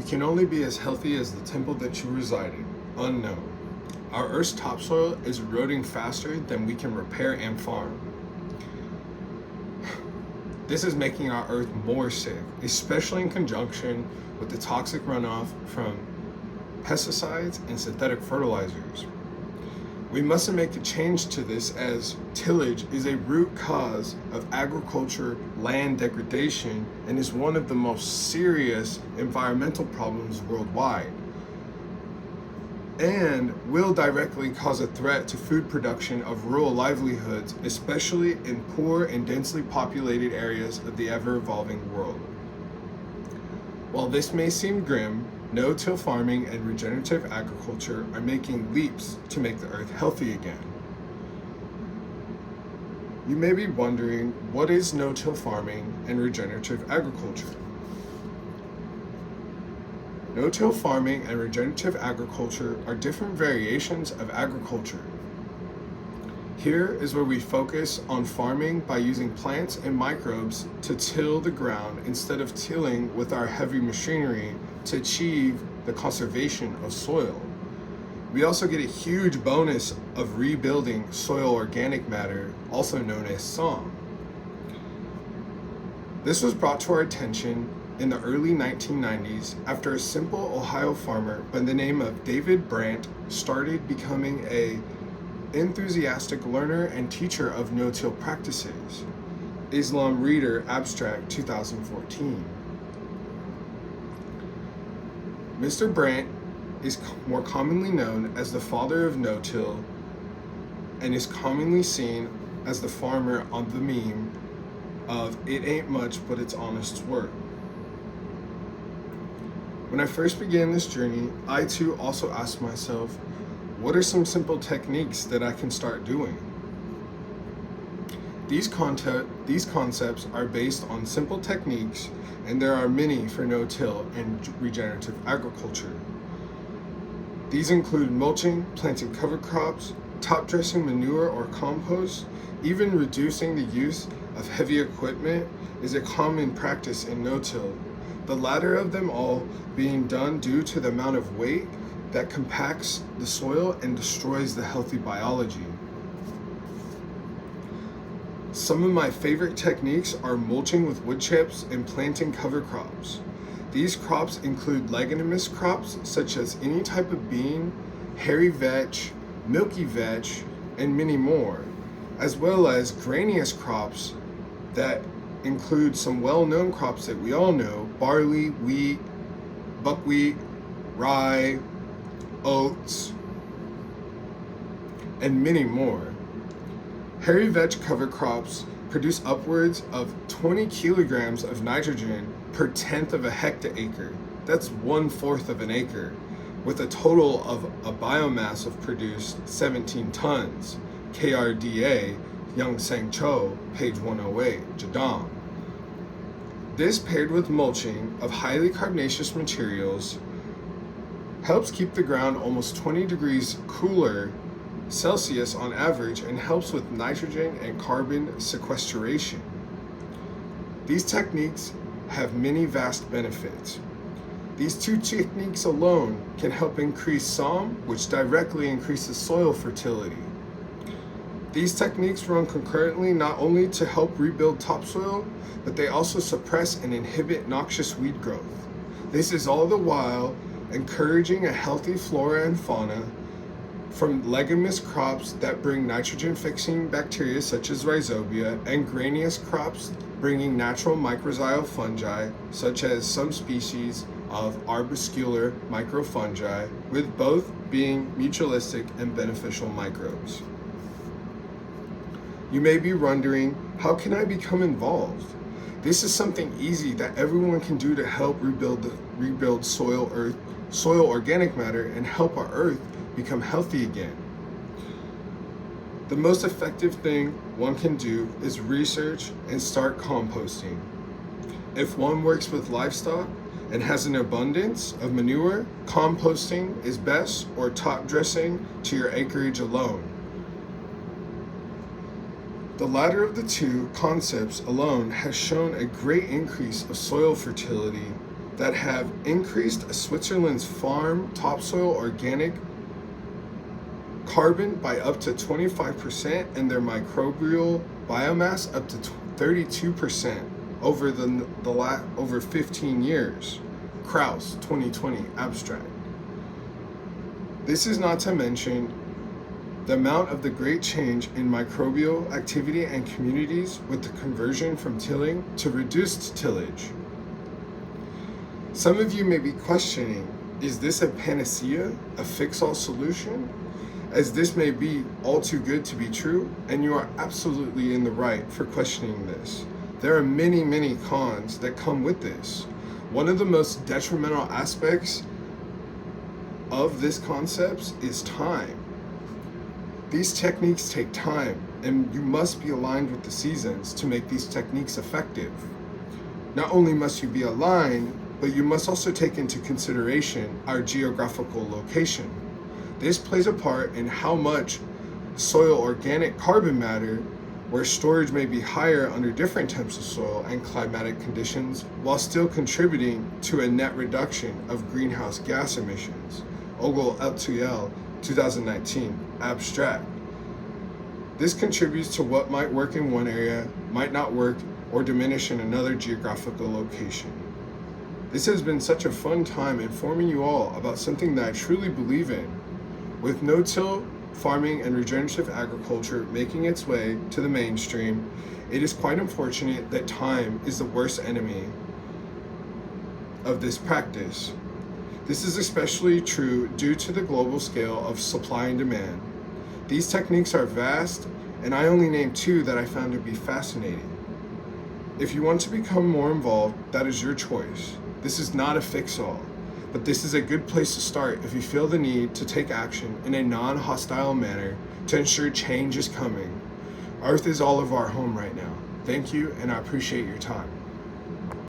You can only be as healthy as the temple that you reside in. Unknown. Our Earth's topsoil is eroding faster than we can repair and farm. This is making our Earth more sick, especially in conjunction with the toxic runoff from pesticides and synthetic fertilizers. We mustn't make a change to this, as tillage is a root cause of agriculture land degradation and is one of the most serious environmental problems worldwide, and will directly cause a threat to food production of rural livelihoods, especially in poor and densely populated areas of the ever-evolving world. While this may seem grim, no-till farming and regenerative agriculture are making leaps to make the earth healthy again. You may be wondering, what is no-till farming and regenerative agriculture? No-till farming and regenerative agriculture are different variations of agriculture. Here is where we focus on farming by using plants and microbes to till the ground instead of tilling with our heavy machinery to achieve the conservation of soil. We also get a huge bonus of rebuilding soil organic matter, also known as SOM. This was brought to our attention in the early 1990s after a simple Ohio farmer by the name of David Brandt started becoming an enthusiastic learner and teacher of no-till practices. Islam Reader Abstract 2014. Mr. Brandt is more commonly known as the father of no-till and is commonly seen as the farmer on the meme of "it ain't much but it's honest work." When I first began this journey, I too also asked myself, what are some simple techniques that I can start doing? These concepts are based on simple techniques, and there are many for no-till and regenerative agriculture. These include mulching, planting cover crops, top dressing manure or compost. Even reducing the use of heavy equipment is a common practice in no-till, the latter of them all being done due to the amount of weight that compacts the soil and destroys the healthy biology. Some of my favorite techniques are mulching with wood chips and planting cover crops. These crops include leguminous crops such as any type of bean, hairy vetch, milky vetch, and many more, as well as granious crops that include some well-known crops that we all know: barley, wheat, buckwheat, rye, oats, and many more. Hairy vetch cover crops produce upwards of 20 kilograms of nitrogen per tenth of a hectare. That's 1/4 of an acre, with a total of a biomass of produced 17 tons. KRDA, Young Sang Cho, page 108, Jadam. This, paired with mulching of highly carbonaceous materials, helps keep the ground almost 20 degrees cooler Celsius on average and helps with nitrogen and carbon sequestration. These techniques have many vast benefits. These two techniques alone can help increase SOM, which directly increases soil fertility. These techniques run concurrently not only to help rebuild topsoil, but they also suppress and inhibit noxious weed growth. This is all the while encouraging a healthy flora and fauna from leguminous crops that bring nitrogen-fixing bacteria such as rhizobia, and granious crops bringing natural mycorrhizal fungi such as some species of arbuscular microfungi, with both being mutualistic and beneficial microbes. You may be wondering, how can I become involved? This is something easy that everyone can do to help rebuild soil organic matter and help our earth become healthy again. The most effective thing one can do is research and start composting. If one works with livestock and has an abundance of manure, composting is best, or top dressing to your acreage alone. The latter of the two concepts alone has shown a great increase of soil fertility that have increased Switzerland's farm topsoil organic carbon by up to 25% and their microbial biomass up to 32% over 15 years. Krauss, 2020 abstract. This is not to mention the amount of the great change in microbial activity and communities with the conversion from tilling to reduced tillage. Some of you may be questioning, is this a panacea, a fix-all solution? As this may be all too good to be true, and you are absolutely in the right for questioning this. There are many, many cons that come with this. One of the most detrimental aspects of this concept is time. These techniques take time, and you must be aligned with the seasons to make these techniques effective. Not only must you be aligned, but you must also take into consideration our geographical location. This plays a part in how much soil organic carbon matter, where storage may be higher under different types of soil and climatic conditions, while still contributing to a net reduction of greenhouse gas emissions. Ogle et al. 2019 abstract. This contributes to what might work in one area, might not work, or diminish in another geographical location. This has been such a fun time informing you all about something that I truly believe in. With no-till farming and regenerative agriculture making its way to the mainstream, it is quite unfortunate that time is the worst enemy of this practice. This is especially true due to the global scale of supply and demand. These techniques are vast, and I only named two that I found to be fascinating. If you want to become more involved, that is your choice. This is not a fix-all, but this is a good place to start if you feel the need to take action in a non-hostile manner to ensure change is coming. Earth is all of our home right now. Thank you, and I appreciate your time.